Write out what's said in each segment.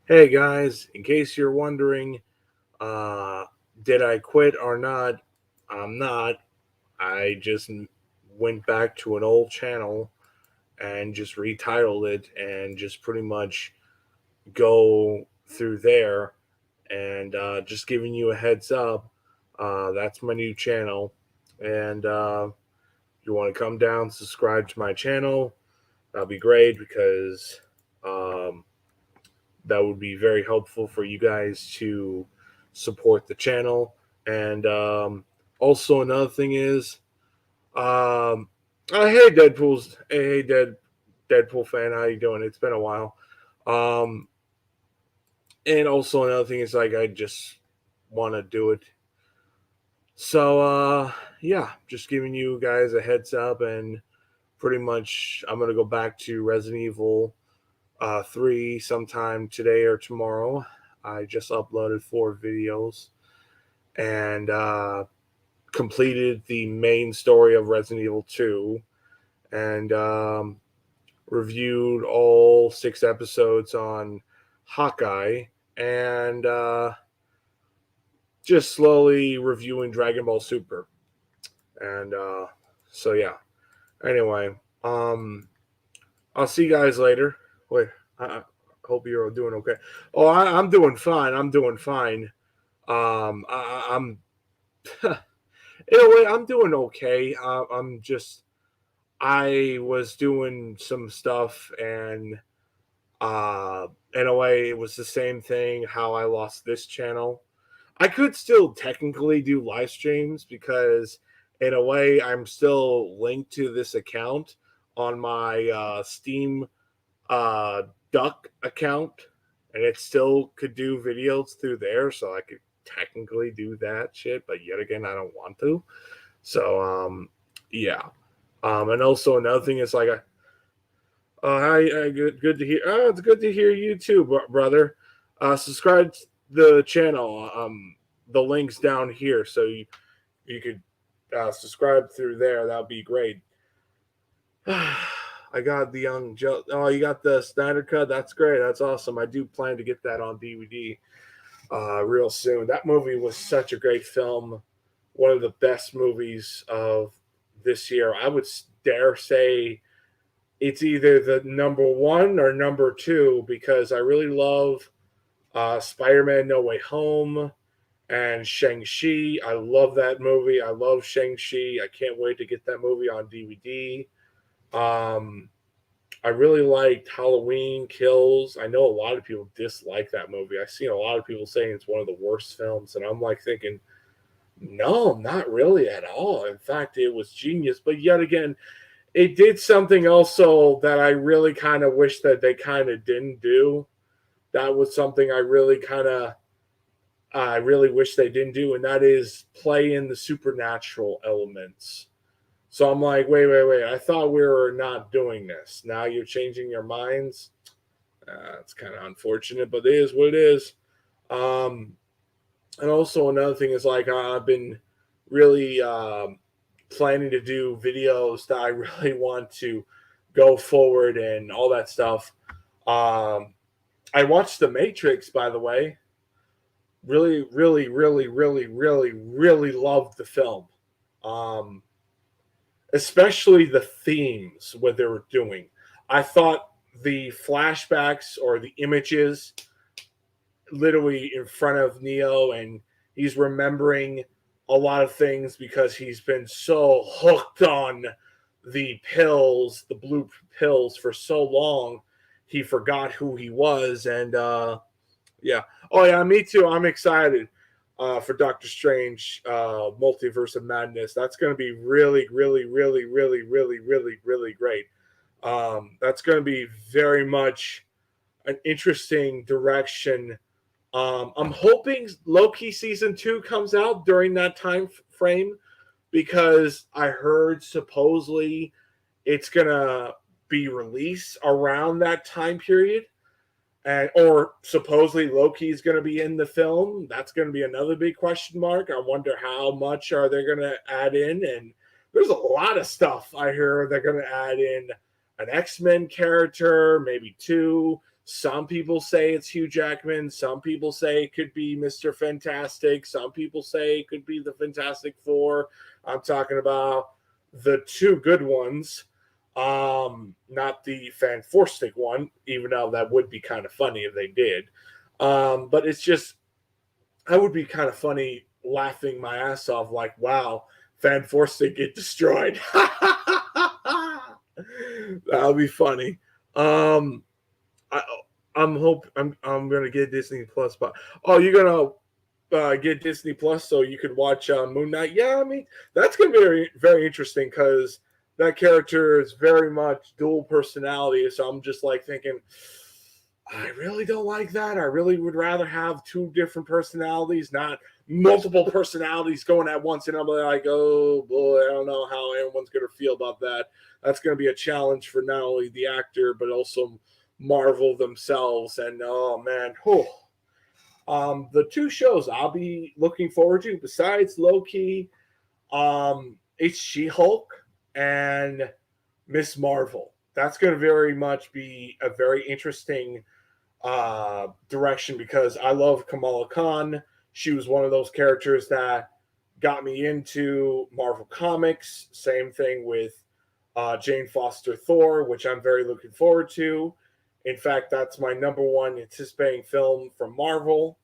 Hey guys, in case you're wondering, uh, did I quit or not? I'm not. I just went back to an old channel and just retitled it and just pretty much go through there and just giving you a heads up. That's my new channel. And if you want to come down, subscribe to my channel, that'll be great because um, that would be very helpful for you guys to support the channel. And also another thing is, hey Deadpool fan, how you doing? It's been a while. Um, and also another thing is like I just want to do it. So yeah, just giving you guys a heads up, and pretty much I'm gonna go back to Resident Evil 3 sometime today or tomorrow. I just uploaded 4 videos and completed the main story of Resident Evil 2 and reviewed all 6 episodes on Hawkeye and just slowly reviewing Dragon Ball Super. And so, yeah. Anyway, um, I'll see you guys later. Wait, I hope you're doing okay. Oh, I'm doing fine. I'm doing fine. I'm in a way I'm doing okay. I'm just I was doing some stuff and in a way it was the same thing how I lost this channel. I could still technically do live streams because in a way I'm still linked to this account on my Steam uh, Duck account, and it still could do videos through there, so I could technically do that shit. But yet again, I don't want to. So yeah. And also another thing is like, hi, good to hear. It's good to hear you too, brother. Subscribe to the channel. The links down here, so you could subscribe through there. That'd be great. I got the young Joe. Oh, you got the Snyder cut. That's great. That's awesome. I do plan to get that on DVD real soon. That movie was such a great film. One of the best movies of this year. I would dare say it's either the number 1 or number 2 because I really love Spider-Man: No Way Home and Shang-Chi. I love that movie. I love Shang-Chi. I can't wait to get that movie on DVD. Um, I really liked Halloween Kills. I know a lot of people dislike that movie. I've seen a lot of people saying it's one of the worst films, and I'm like thinking, no, not really at all. In fact, it was genius. But yet again, it did something also that I really kind of wish that they kind of didn't do. That was something I really wish they didn't do, and that is play in the supernatural elements. So I'm like, wait. I thought we were not doing this. Now you're changing your minds. It's kind of unfortunate, but it is what it is. Um, and also another thing is like I've been really planning to do videos that I really want to go forward and all that stuff. Um, I watched The Matrix, by the way. Really loved the film. Um, Especially the themes, what they were doing. I thought the flashbacks or the images literally in front of Neo and he's remembering a lot of things because he's been so hooked on the pills, the blue pills for so long, he forgot who he was. And yeah. Oh, yeah, me too. I'm excited for Doctor Strange Multiverse of Madness. That's going to be really great. That's going to be very much an interesting direction. I'm hoping Loki season 2 comes out during that time frame because I heard supposedly it's gonna be released around that time period, and or supposedly Loki is gonna be in the film. That's gonna be another big question mark. I wonder how much are they gonna add in, and there's a lot of stuff I hear they're gonna add in an X-Men character, maybe 2. Some people say it's Hugh Jackman. Some people say it could be Mr. Fantastic. Some people say it could be the Fantastic Four. I'm talking about the two good ones, not the Fanforstic one, even though that would be kind of funny if they did. But it's just, I would be kind of funny laughing my ass off like, wow, Fanforstic get destroyed. That'll be funny. I'm gonna get Disney Plus, but you're gonna get Disney Plus so you could watch Moon Knight. Yeah, I mean that's gonna be very, very interesting because that character is very much dual personality. So I'm just like thinking, I really don't like that. I really would rather have two different personalities, not multiple personalities going at once. And I'm like, oh boy, I don't know how everyone's gonna feel about that. That's gonna be a challenge for not only the actor but also Marvel themselves. And oh man, the two shows I'll be looking forward to besides Loki, it's She-Hulk and Miss Marvel. That's going to very much be a very interesting direction because I love Kamala Khan. She was one of those characters that got me into Marvel Comics. Same thing with Jane Foster Thor, which I'm very looking forward to. In fact, that's my number one anticipating film from Marvel,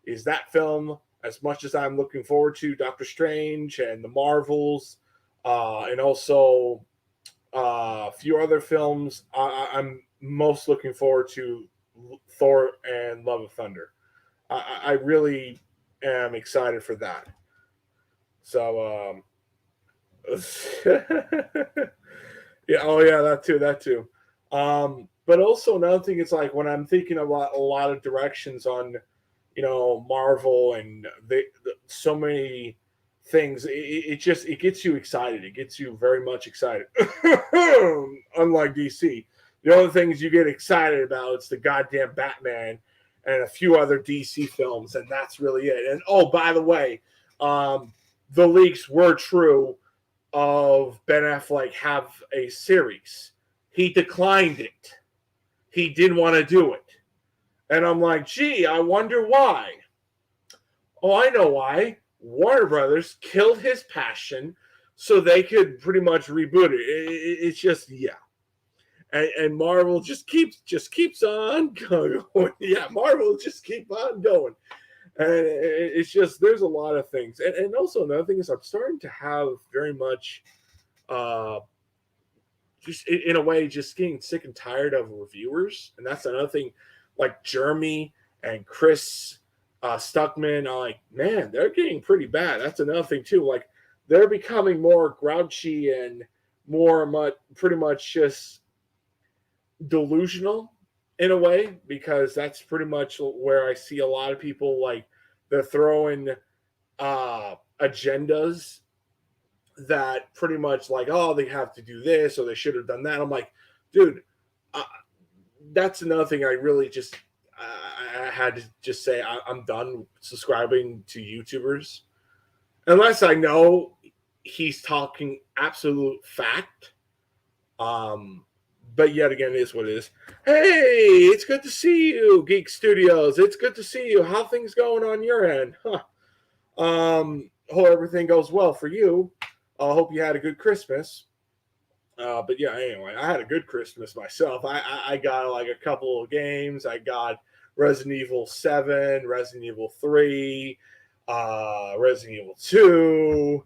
is that film. As much as I'm looking forward to Doctor Strange and the Marvels, and also a few other films, I'm most looking forward to Thor and Love of Thunder. I really am excited for that. So, yeah, oh yeah, that too. But also another thing is like when I'm thinking about a lot of directions on, Marvel and so many things, it just it gets you excited. It gets you very much excited. Unlike DC, the only things you get excited about it's the goddamn Batman and a few other DC films, and that's really it. And oh, by the way, the leaks were true of Ben Affleck have a series. He declined it. He didn't want to do it. And I'm like, gee, I wonder why. Oh, I know why. Warner Brothers killed his passion so they could pretty much reboot it. It's just, yeah. And Marvel just keeps on going. Yeah, Marvel just keep on going. And it's just, there's a lot of things. And also another thing is I'm starting to have very much just in a way, just getting sick and tired of reviewers. And that's another thing, like Jeremy and Chris Stuckman are like, man, they're getting pretty bad. That's another thing too. Like they're becoming more grouchy and pretty much just delusional in a way, because that's pretty much where I see a lot of people like they're throwing agendas that pretty much like, oh, they have to do this or they should have done that. I'm like, dude, that's another thing I really just I had to just say I'm done subscribing to YouTubers unless I know he's talking absolute fact. But yet again, it is what it is. Hey, it's good to see you, Geek Studios. It's good to see you. How things going on your end? Huh. Hope everything goes well for you. I hope you had a good Christmas. But yeah, anyway, I had a good Christmas myself. I got like a couple of games. I got Resident Evil 7, Resident Evil 3, Resident Evil 2,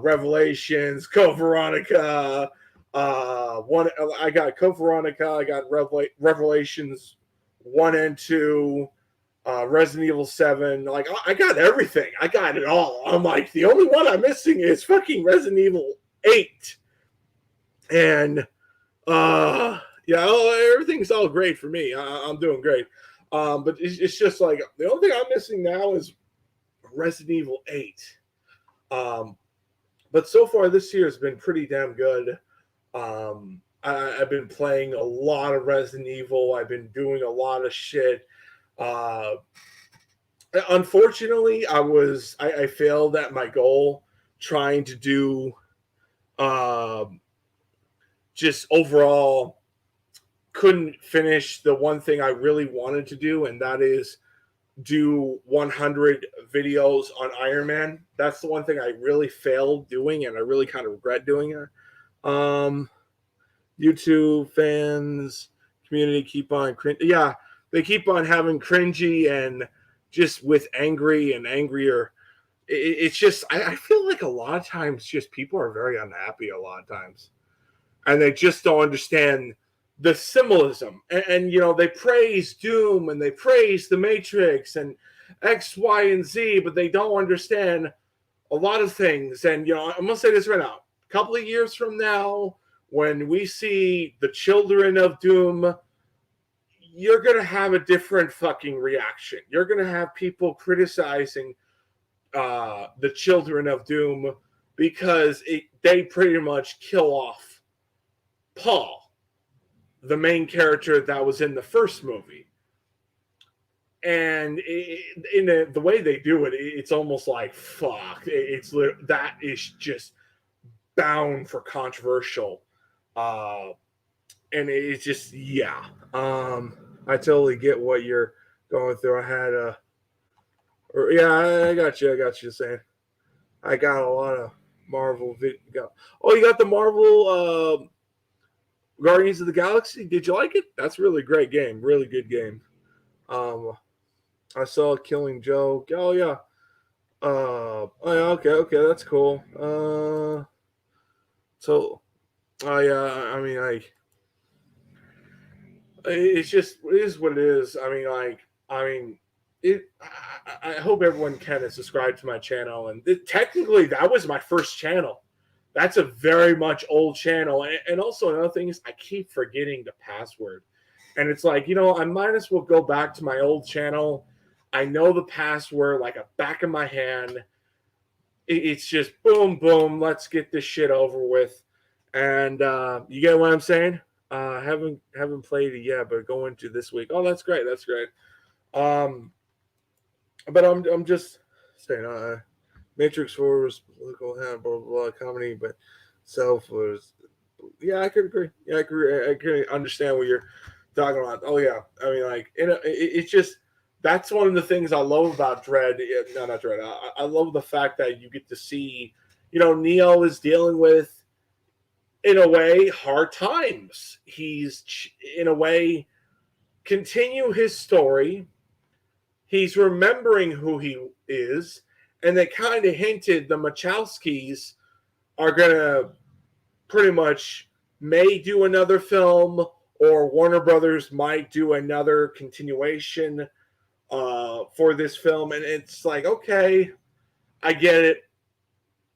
Revelations, Code Veronica. I got Code Veronica. I got Revelations 1 and 2. Resident Evil 7, like I got everything. I got it all. I'm like, the only one I'm missing is fucking Resident Evil 8. And yeah, everything's all great for me. I'm doing great. But it's just like the only thing I'm missing now is Resident Evil 8. But so far this year has been pretty damn good. I've been playing a lot of Resident Evil. I've been doing a lot of shit. Unfortunately, I failed at my goal trying to do just overall couldn't finish the one thing I really wanted to do, and that is do 100 videos on Iron Man. That's the one thing I really failed doing, and I really kind of regret doing it. YouTube fans, community keep on yeah, they keep on having cringy and just with angry and angrier. It's just I feel like a lot of times just people are very unhappy a lot of times, and they just don't understand the symbolism. And you know, they praise Doom and they praise the Matrix and X, Y, and Z, but they don't understand a lot of things. And you know, I'm gonna say this right now: a couple of years from now, when we see the children of Doom, you're gonna have a different fucking reaction. You're gonna have people criticizing the children of Doom because they pretty much kill off Paul, the main character that was in the first movie. And in the way they do it, it's almost like, fuck. That is just bound for controversial. And it's just, yeah. I totally get what you're going through. I had I got you saying. I got a lot of Marvel. Oh, you got the Marvel Guardians of the Galaxy? Did you like it? That's a really great game. Really good game. I saw Killing Joke. Oh yeah. Oh yeah. Okay, that's cool. So, yeah. I mean, it's just it is what it is. I hope everyone can subscribe to my channel. And technically, that was my first channel. That's a very much old channel. And also another thing is I keep forgetting the password. And it's like, you know, I might as well go back to my old channel. I know the password like a back of my hand. It's just boom, boom. Let's get this shit over with. And you get what I'm saying? Haven't played it yet, but going to this week. Oh, that's great. That's great. But I'm just saying, Matrix 4 was political, blah, blah, blah, comedy, but Self was, yeah, I could agree. Yeah, I could understand what you're talking about. Oh, yeah. I mean, like, it's just, that's one of the things I love about Dread. No, not Dread. I love the fact that you get to see, you know, Neo is dealing with, in a way, hard times. He's, in a way, continue his story. He's remembering who he is, and they kind of hinted the Wachowskis are going to pretty much may do another film, or Warner Brothers might do another continuation for this film. And it's like, okay, I get it.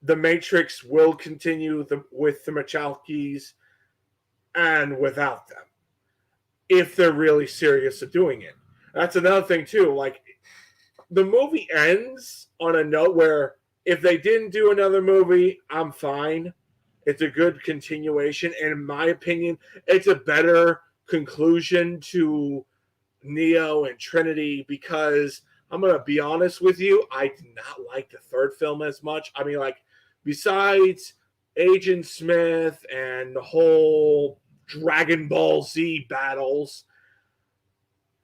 The Matrix will continue with the Wachowskis and without them, if they're really serious at doing it. That's another thing, too. Like, the movie ends on a note where if they didn't do another movie, I'm fine. It's a good continuation. And in my opinion, it's a better conclusion to Neo and Trinity, because I'm going to be honest with you, I did not like the third film as much. I mean, like, besides Agent Smith and the whole Dragon Ball Z battles,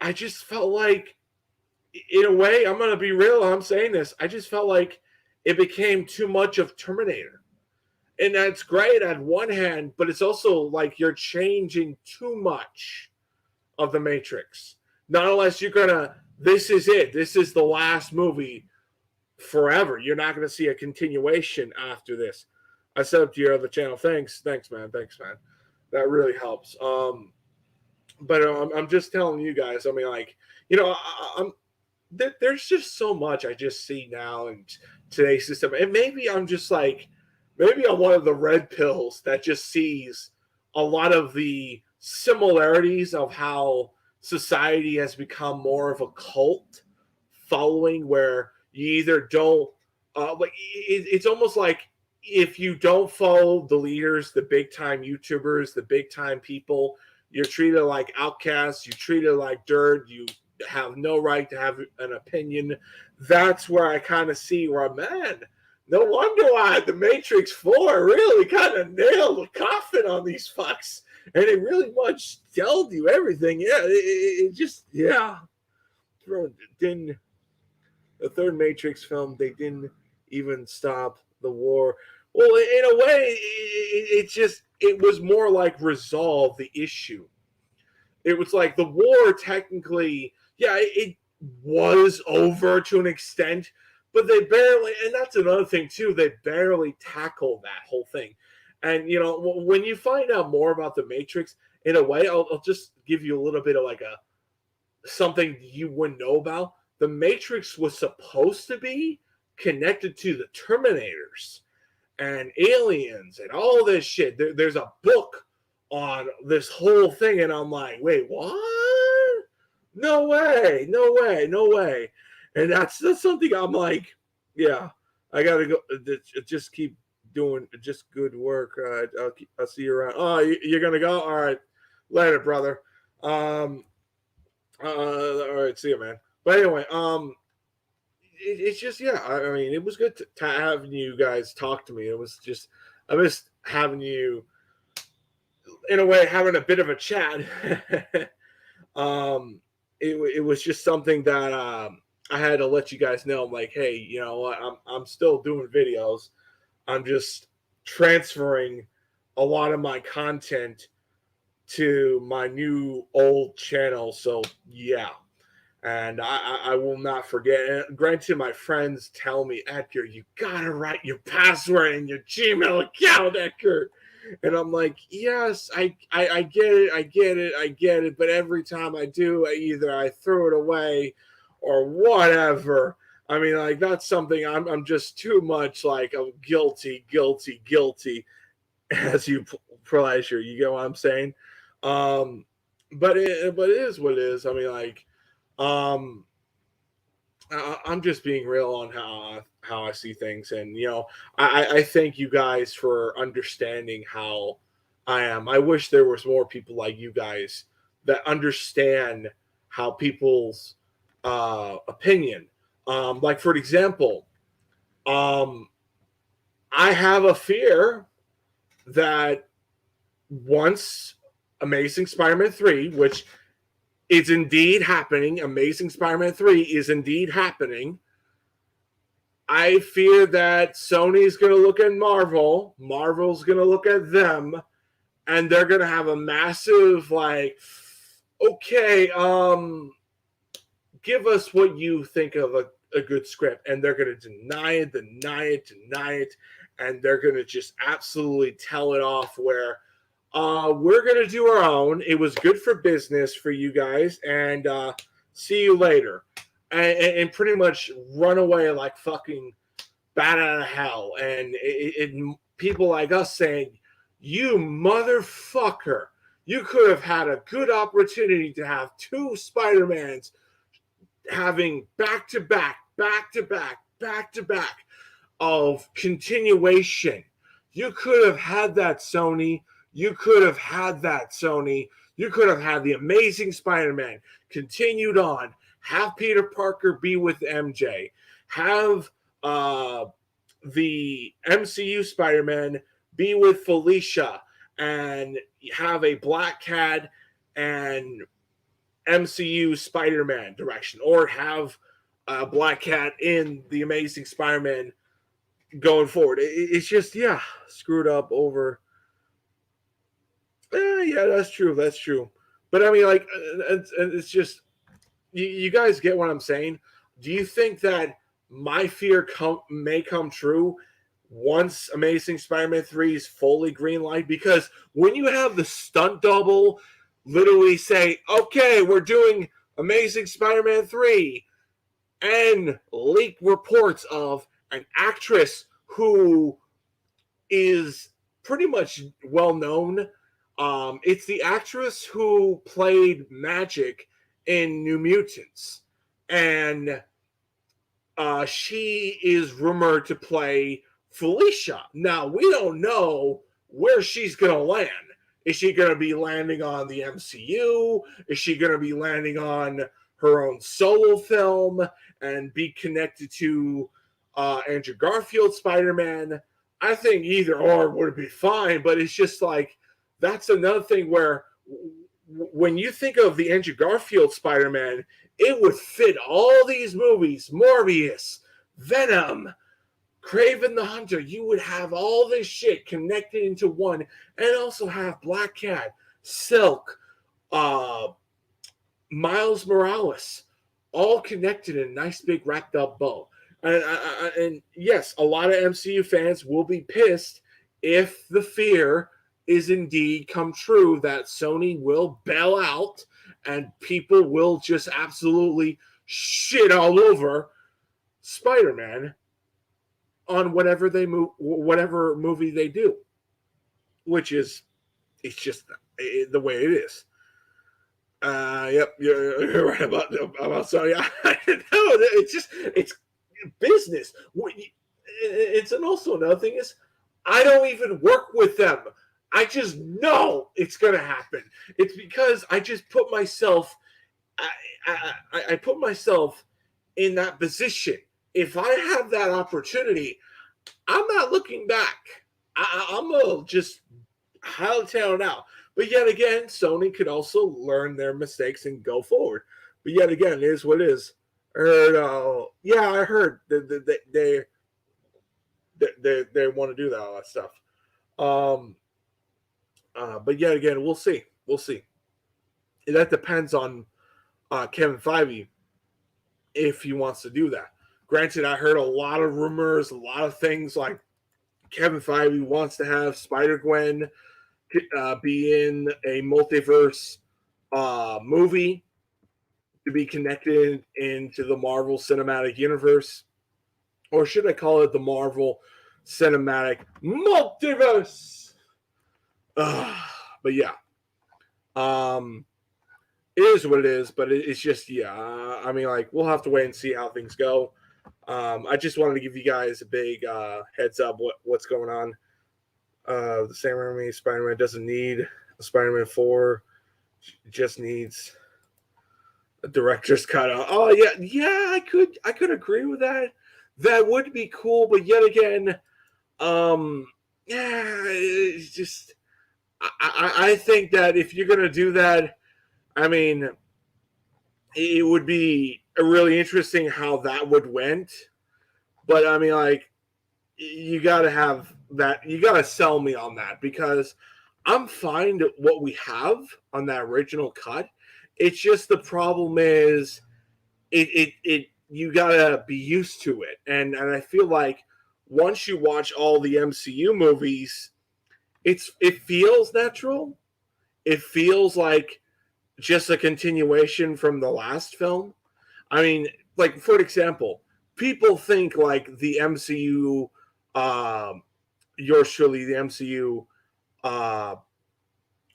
I just felt like, in a way, I'm going to be real, I'm saying this, I just felt like it became too much of Terminator. And that's great on one hand, but it's also like you're changing too much of the Matrix. Not unless you're going to, this is it. This is the last movie forever. You're not going to see a continuation after this. I set up to your other channel. Thanks, man. That really helps. But I'm just telling you guys, I mean, like, you know, there's just so much I just see now in today's system. And maybe I'm just like, maybe I'm one of the red pills that just sees a lot of the similarities of how society has become more of a cult following, where you either don't, like, it's almost like if you don't follow the leaders, the big time YouTubers, the big time people, you're treated like outcasts, you're treated like dirt, you have no right to have an opinion. That's where I kind of see where, man, no wonder why the Matrix 4 really kind of nailed the coffin on these fucks. and it really much told you everything. Yeah, it just, yeah. Didn't the third Matrix film? They didn't even stop the war. Well, in a way, it was more like resolve the issue. It was like the war technically, yeah, it was over to an extent, but they barely, and that's another thing too, they barely tackle that whole thing. And when you find out more about the Matrix, in a way, I'll just give you a little bit of like a something you wouldn't know about. The Matrix was supposed to be connected to the Terminators and aliens and all this shit. There's a book on this whole thing, and I'm like, wait, what? No way, no way, no way. And that's something I'm like, yeah, I gotta go. Just keep doing just good work. I'll see you around. Oh, you're gonna go? All right, later, brother. All right, see you, man. But anyway, it's just, yeah. I mean, it was good to having you guys talk to me. It was just, I missed having you, in a way, having a bit of a chat. It was just something that I had to let you guys know. I'm like, hey, you know what? I'm still doing videos. I'm just transferring a lot of my content to my new old channel. So yeah. And I will not forget. And granted, my friends tell me, Edgar, you gotta write your password in your Gmail account, Edgar. And I'm like, yes, I get it. But every time I do, either I throw it away or whatever. I mean, like, that's something I'm just too much like, I'm guilty, as you pleasure. You get what I'm saying? But it is what it is. I mean, like, I'm just being real on how I see things, and I thank you guys for understanding how I am. I wish there was more people like you guys that understand how people's opinion. Like, for example, I have a fear that once Amazing Spider-Man 3, which is indeed happening, Amazing Spider-Man 3 is indeed happening, I fear that Sony's going to look at Marvel, Marvel's going to look at them, and they're going to have a massive, like, okay, give us what you think of a good script. And they're going to deny it, and they're going to just absolutely tell it off where we're going to do our own. It was good for business for you guys, and see you later. And pretty much run away like fucking bat out of hell. And people like us saying, you motherfucker, you could have had a good opportunity to have two Spider-Mans having back-to-back of continuation. You could have had that, Sony. You could have had that, Sony. You could have had the Amazing Spider-Man continued on. Have Peter Parker be with MJ. Have the MCU Spider-Man be with Felicia. And have a Black Cat and MCU Spider-Man direction. Or have Black Cat in the Amazing Spider-Man going forward. It's just, yeah, screwed up over. Yeah, that's true. But I mean, like, it's just, you guys get what I'm saying? Do you think that my fear may come true once Amazing Spider-Man 3 is fully greenlight? Because when you have the stunt double literally say, okay, we're doing Amazing Spider-Man 3, and leak reports of an actress who is pretty much well known. It's the actress who played Magic in New Mutants, and she is rumored to play Felicia. Now, we don't know where she's going to land. Is she going to be landing on the MCU? Is she going to be landing on her own solo film and be connected to Andrew Garfield's Spider-Man? I think either or would be fine, but it's just like that's another thing where when you think of the Andrew Garfield Spider-Man, it would fit all these movies, Morbius, Venom, Kraven the Hunter. You would have all this shit connected into one, and also have Black Cat, Silk, Miles Morales, all connected in a nice big wrapped up bow. And yes, a lot of MCU fans will be pissed if the fear is indeed come true that Sony will bail out and people will just absolutely shit all over Spider-Man on whatever whatever movie they do, which is it's just the way it is. Yep, you're right about Sony. I know it's business. It's and also another thing is I don't even work with them. I just know it's gonna happen. It's because I just put myself. I put myself in that position. If I have that opportunity, I'm not looking back. I'm gonna just hightail it out. But yet again, Sony could also learn their mistakes and go forward. But yet again, it is what it is. Yeah, I heard that they want to do that all that stuff. But yet again, we'll see. We'll see. And that depends on Kevin Feige if he wants to do that. Granted, I heard a lot of rumors, a lot of things like Kevin Feige wants to have Spider-Gwen be in a multiverse movie to be connected into the Marvel Cinematic Universe. Or should I call it the Marvel Cinematic Multiverse? But yeah. It is what it is, but it's just, yeah. I mean, like, we'll have to wait and see how things go. I just wanted to give you guys a big heads up what's going on. The Sam Raimi Spider-Man doesn't need a Spider-Man 4. It just needs a director's cut. Oh yeah, I could agree with that. That would be cool, but yet again, yeah, it's just I think that if you're gonna do that, I mean, it would be really interesting how that would went. But I mean, like, you gotta have that. You gotta sell me on that because I'm fine with what we have on that original cut. It's just the problem is it you gotta be used to it, and I feel like once you watch all the MCU movies, it feels natural. It feels like just a continuation from the last film. I mean, like, for example, people think like the MCU, yours truly, the MCU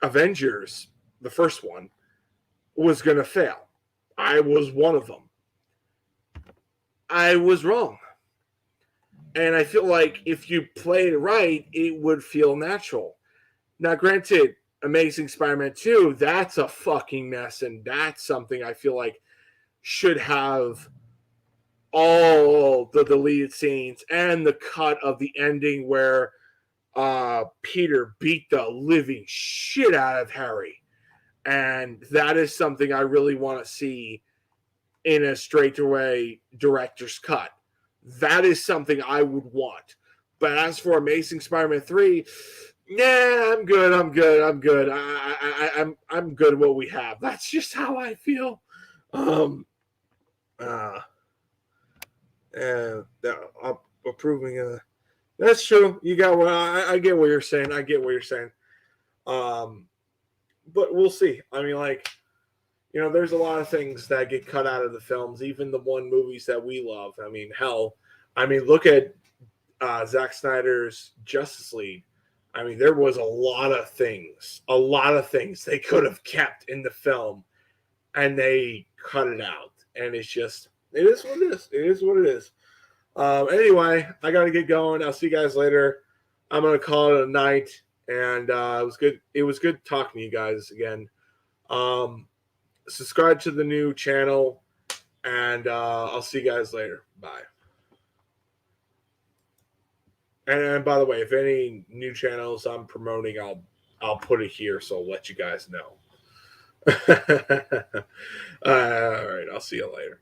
Avengers, the first one, was going to fail. I was one of them. I was wrong. And I feel like if you played it right, it would feel natural. Now, granted, Amazing Spider-Man 2, that's a fucking mess, and that's something I feel like should have all the deleted scenes and the cut of the ending where Peter beat the living shit out of Harry. And that is something I really want to see in a straightaway director's cut. That is something I would want. But as for Amazing Spider-Man 3, yeah, I'm good. I'm good. I'm good what we have. That's just how I feel. And I'm approving. That's true. You got what I get what you're saying. I get what you're saying. But we'll see. I mean, like, you know, there's a lot of things that get cut out of the films, even the one movies that we love. I mean, hell, I mean, look at Zack Snyder's Justice League. I mean, there was a lot of things they could have kept in the film, and they cut it out. And it's just, it is what it is. It is what it is. Anyway, I got to get going. I'll see you guys later. I'm going to call it a night. And it was good. It was good talking to you guys again. Subscribe to the new channel, and I'll see you guys later. Bye. And by the way, if any new channels I'm promoting, I'll I'll put it here so I'll let you guys know. All right, I'll see you later.